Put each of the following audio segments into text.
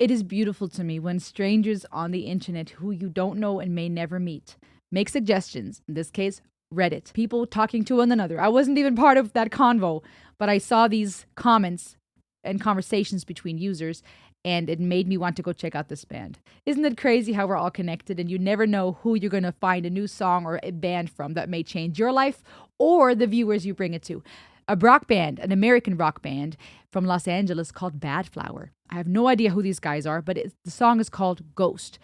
It is beautiful to me when strangers on the internet who you don't know and may never meet make suggestions, in this case, Reddit, people talking to one another. I wasn't even part of that convo, but I saw these comments and conversations between users, and it made me want to go check out this band. Isn't it crazy how we're all connected and you never know who you're going to find a new song or a band from that may change your life or the viewers you bring it to? A rock band, an American rock band from Los Angeles called Badflower. I have no idea who these guys are, but the song is called Ghost.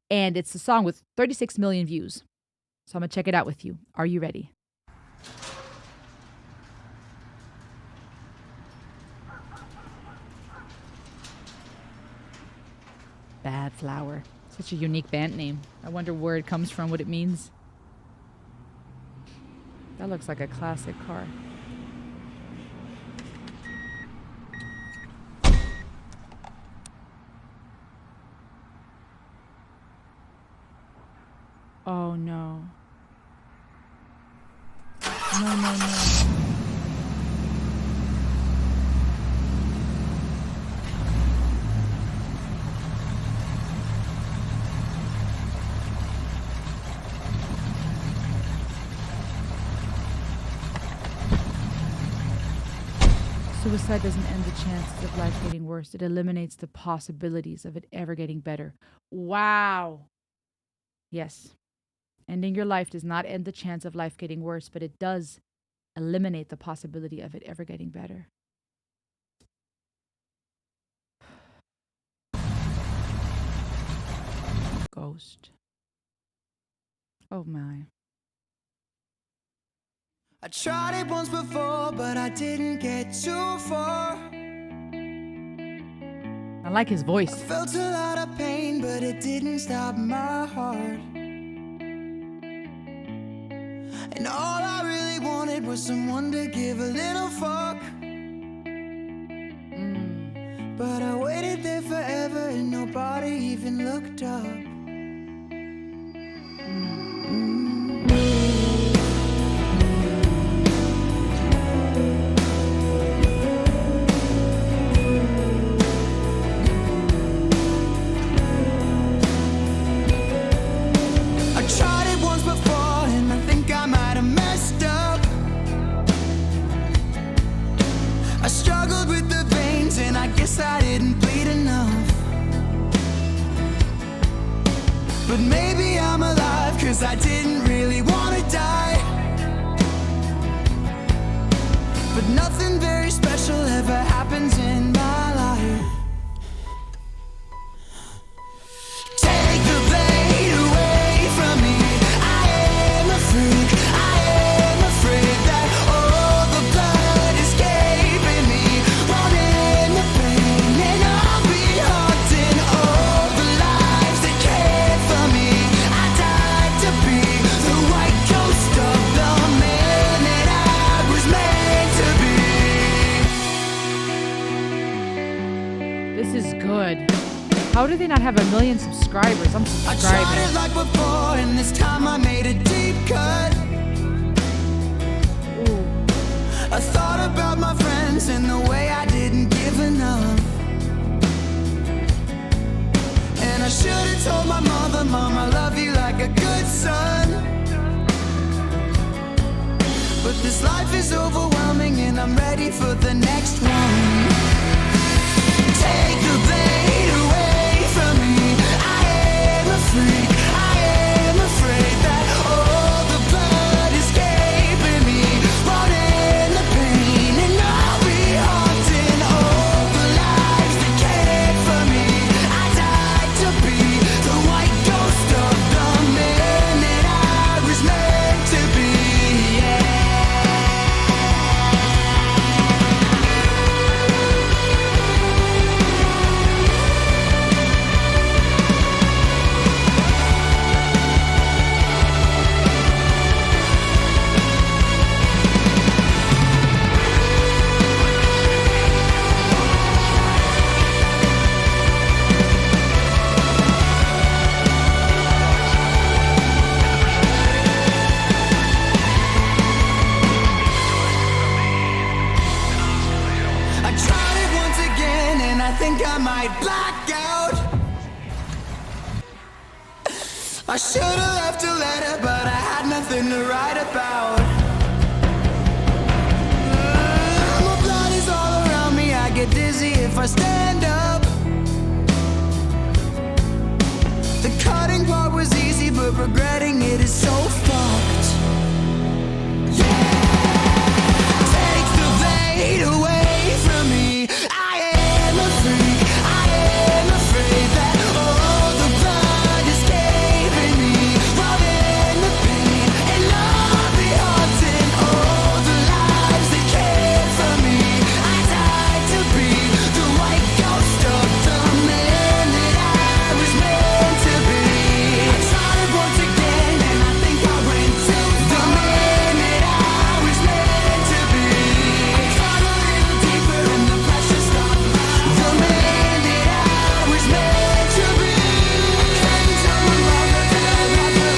And it's a song with 36 million views. So I'm going to check it out with you. Are you ready? Badflower. Such a unique band name. I wonder where it comes from, what it means. That looks like a classic car. Oh no. No. Suicide doesn't end the chances of life getting worse. It eliminates the possibilities of it ever getting better. Wow. Yes. Ending your life does not end the chance of life getting worse, but it does eliminate the possibility of it ever getting better. Ghost. Oh my. I tried it once before, but I didn't get too far. I like his voice. I felt a lot of pain, but it didn't stop my heart. And all I really wanted was someone to give a little fuck. But I waited there forever and nobody even looked up. I didn't bleed enough. But maybe I'm alive, 'cause I didn't really want to die. But nothing very special ever happens in my life. Take the blade away from me. I am a freak. I am afraid that all the blood escaping me won't end the pain, and I'll be haunting all the lives that cared for me. I died to be the white ghost of the man that I was meant to be. This is good. How do they not have 1 million subscribers? I'm I tried subscribing. it like before, and this time I made a deep cut. Ooh. I thought about my friends and the way I didn't give enough. And I should have told my mother, Mom, I love you like a good son. But this life is overwhelming and I'm ready for the next one. Take the blade away from me. I am a freak. I am afraid that all the blood escaping me won't end the pain, and I'll be haunting all the lives that cared for me. I died to be the white ghost of the man that I was meant to be. Yeah. out. I should've left a letter, but I had nothing to write about. My blood is all around me, I get dizzy if I stand up. The cutting part was easy, but regretting it is so fucked. Yeah! Take the weight away from me. I am a freak, I am afraid that all the blood is caving me. More than the pain and all the hearts and all the lives that cared for me. I died to be the white ghost of the man that I was meant to be. I tried once again and I think I went too far. The man that I was meant to be. I tried a little deeper and the pressure stopped. The man that I was meant to be. I couldn't tell my mother that I love her.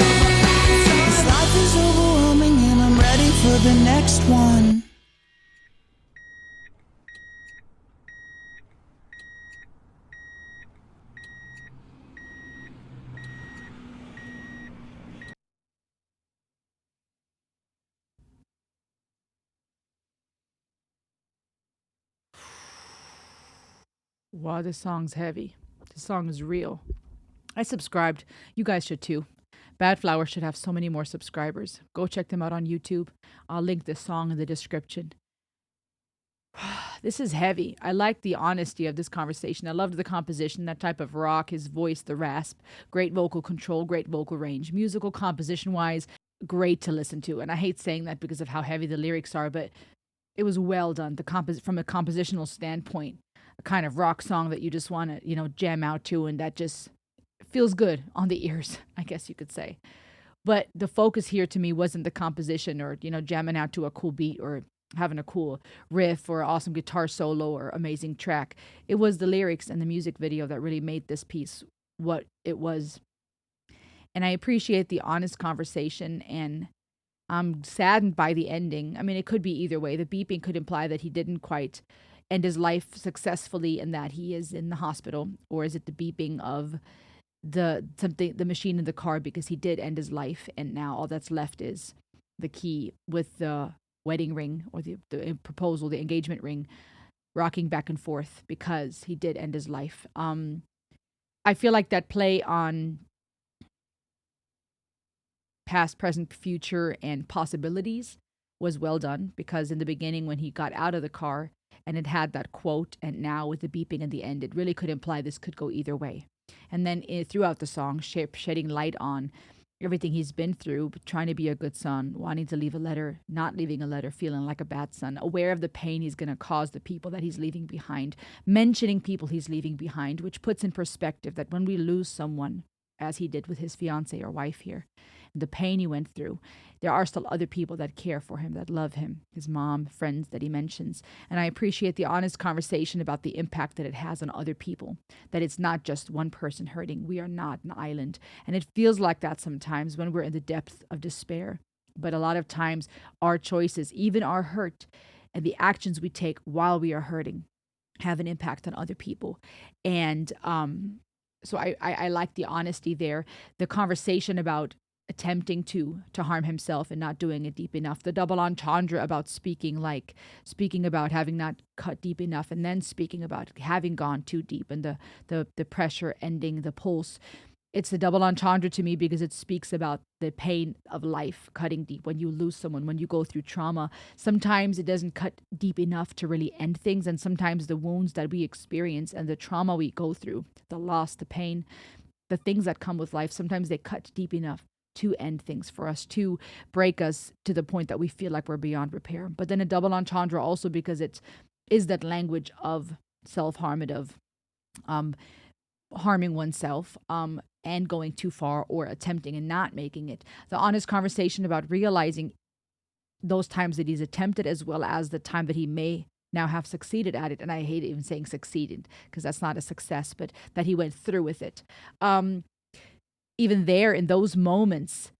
This life is overwhelming and I'm ready for the next one. Wow, this song's heavy. This song is real. I subscribed. You guys should too. Badflower should have so many more subscribers. Go check them out on YouTube. I'll link this song in the description. This is heavy. I like the honesty of this conversation. I loved the composition, that type of rock, his voice, the rasp, great vocal control, great vocal range. Musical composition wise, great to listen to. And I hate saying that because of how heavy the lyrics are, but it was well done. From a compositional standpoint, a kind of rock song that you just want to, jam out to, and that just feels good on the ears, I guess you could say. But the focus here to me wasn't the composition or, jamming out to a cool beat or having a cool riff or awesome guitar solo or amazing track. It was the lyrics and the music video that really made this piece what it was. And I appreciate the honest conversation, and I'm saddened by the ending. I mean, it could be either way. The beeping could imply that he didn't quite end his life successfully and that he is in the hospital, or is it the beeping of the machine in the car, because he did end his life and now all that's left is the key with the wedding ring or the proposal, the engagement ring, rocking back and forth because he did end his life. I feel like that play on past, present, future, and possibilities was well done, because in the beginning when he got out of the car and it had that quote, and now with the beeping in the end, it really could imply this could go either way. And then throughout the song, shedding light on everything he's been through, trying to be a good son, wanting to leave a letter, not leaving a letter, feeling like a bad son, aware of the pain he's going to cause the people that he's leaving behind, mentioning people he's leaving behind, which puts in perspective that when we lose someone, as he did with his fiancée or wife here, the pain he went through, there are still other people that care for him, that love him, his mom, friends that he mentions. And I appreciate the honest conversation about the impact that it has on other people, that it's not just one person hurting. We are not an island. And it feels like that sometimes when we're in the depth of despair. But a lot of times our choices, even our hurt, and the actions we take while we are hurting have an impact on other people. And so I like the honesty there. The conversation about attempting to harm himself and not doing it deep enough. The double entendre about speaking about having not cut deep enough, and then speaking about having gone too deep, and the pressure ending the pulse. It's a double entendre to me because it speaks about the pain of life, cutting deep. When you lose someone, when you go through trauma, sometimes it doesn't cut deep enough to really end things. And sometimes the wounds that we experience and the trauma we go through, the loss, the pain, the things that come with life, sometimes they cut deep enough to end things for us, to break us to the point that we feel like we're beyond repair. But then a double entendre also because it is that language of self-harm, of harming oneself, and going too far or attempting and not making it. The honest conversation about realizing those times that he's attempted, as well as the time that he may now have succeeded at it. And I hate even saying succeeded because that's not a success, but that he went through with it. Even there in those moments,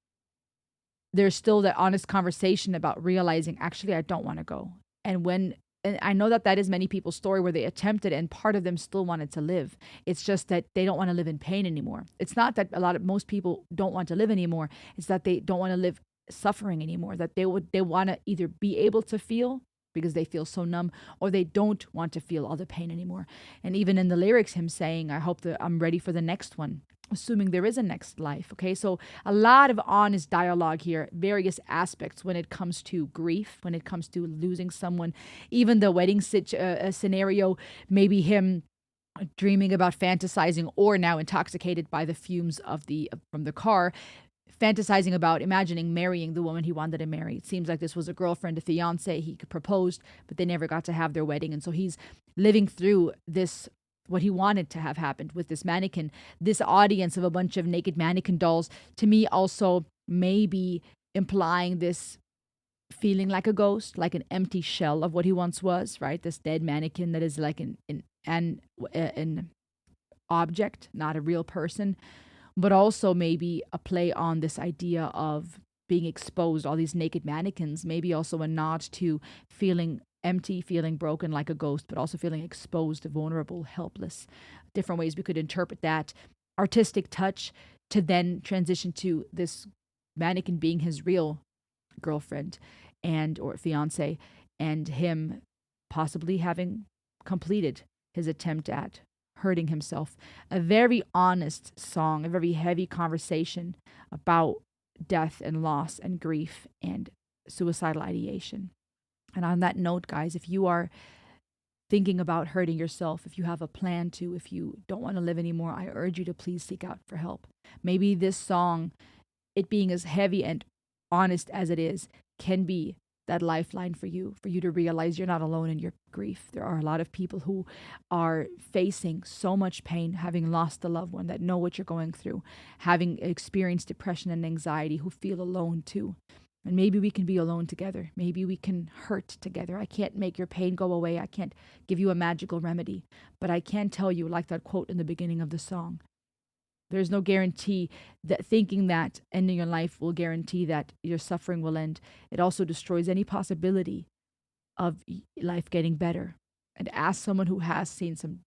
there's still that honest conversation about realizing, actually, I don't want to go. And when and I know that that is many people's story where they attempted and part of them still wanted to live. It's just that they don't want to live in pain anymore. It's not that most people don't want to live anymore. It's that they don't want to live suffering anymore. That they want to either be able to feel because they feel so numb, or they don't want to feel all the pain anymore. And even in the lyrics, him saying, I hope that I'm ready for the next one, assuming there is a next life. Okay, so a lot of honest dialogue here, various aspects when it comes to grief, when it comes to losing someone, even the wedding scenario, maybe him dreaming about fantasizing or now intoxicated by the fumes of from the car, fantasizing about imagining marrying the woman he wanted to marry. It seems like this was a girlfriend, a fiance. He proposed, but they never got to have their wedding. And so he's living through this, what he wanted to have happened with this mannequin, this audience of a bunch of naked mannequin dolls, to me also maybe implying this feeling like a ghost, like an empty shell of what he once was, right? This dead mannequin that is like an object, not a real person, but also maybe a play on this idea of being exposed, all these naked mannequins, maybe also a nod to feeling empty, feeling broken like a ghost, but also feeling exposed, vulnerable, helpless. Different ways we could interpret that artistic touch to then transition to this mannequin being his real girlfriend and or fiance, and him possibly having completed his attempt at hurting himself. A very honest song, a very heavy conversation about death and loss and grief and suicidal ideation. And on that note, guys, if you are thinking about hurting yourself, if you have a plan to, if you don't want to live anymore, I urge you to please seek out for help. Maybe this song, it being as heavy and honest as it is, can be that lifeline for you to realize you're not alone in your grief. There are a lot of people who are facing so much pain, having lost a loved one, that know what you're going through, having experienced depression and anxiety, who feel alone too. And maybe we can be alone together. Maybe we can hurt together. I can't make your pain go away. I can't give you a magical remedy. But I can tell you, like that quote in the beginning of the song, there's no guarantee that thinking that ending your life will guarantee that your suffering will end. It also destroys any possibility of life getting better. And ask someone who has seen some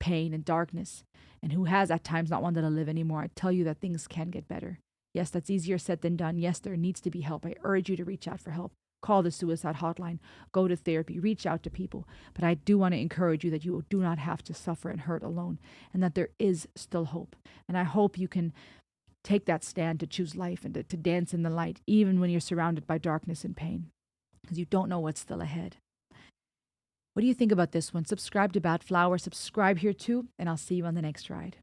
pain and darkness and who has at times not wanted to live anymore, I tell you that things can get better. Yes, that's easier said than done. Yes, there needs to be help. I urge you to reach out for help. Call the suicide hotline, go to therapy, reach out to people. But I do want to encourage you that you do not have to suffer and hurt alone, and that there is still hope. And I hope you can take that stand to choose life and to dance in the light, even when you're surrounded by darkness and pain, because you don't know what's still ahead. What do you think about this one? Subscribe to Badflower, subscribe here too, and I'll see you on the next ride.